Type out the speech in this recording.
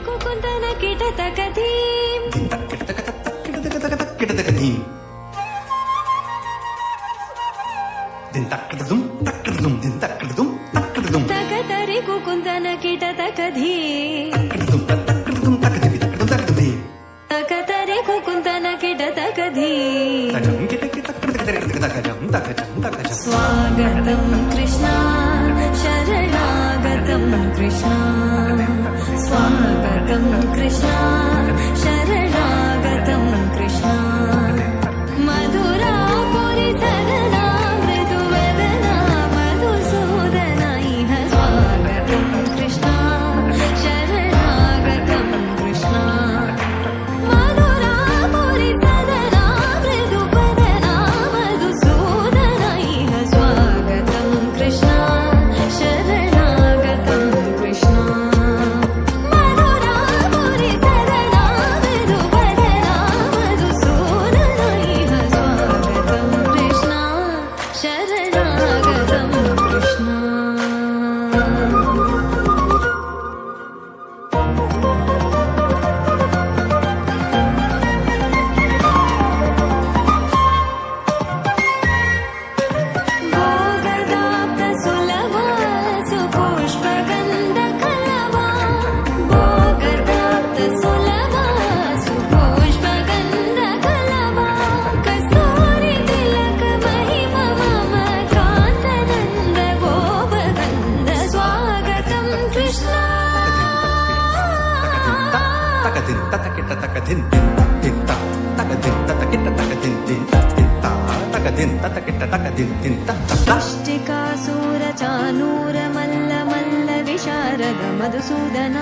కుకుందన కిటతకధీం కిటతకధీం దిన్ తక్కడదుం తక్కడదుం దిన్ తక్కడదుం తక్కడదుం తకతరి కుకుందన కిటతకధీం తక్కడదుం తక్కదిమి తక్కడదుం తక్కదిమి తకతరి కుకుందన కిటతకధీం తకం కిటకి తక్కడదకదకదకదకదం తకజం తకజం స్వాగతం కృష్ణ శరణాగతం కృష్ణ స్వాగతం కృష్ణ శరణాగతం కృష్ణ మధురాపురి సదనా మృదువదనా మధుసూదన ఇహ స్వాగతం కృష్ణ శరణాగతం కృష్ణ మధురాపురి సదనా మృదువదనా మధుసూదన ఇహ స్వాగతం కృష్ణ శరణాగతం కృష్ణ మధురాపురి సదనా మృదువదనా మధుసూదన ఇహ స్వాగతం కృష్ణ శరణాగతం కృష్ణ భోగదాప్త సులభా సుపుష్పగంధకలవా భోగదాప్త సులభా సుపుష్పగంధకలవా కస్తూరి తిలక మహిమ మమ కాంతనంద గోపగంధ స్వాగతం కృష్ణ తకదిన్ తతకిట తకదిన్ దిన్ తకదిన్ తతకిట తకదిన్ దిన్ తకదిన్ తతకిట తకదిన్ దిన్ అష్టికాసూర చానూర మల్ల మల్ల విశారద మధుసూదన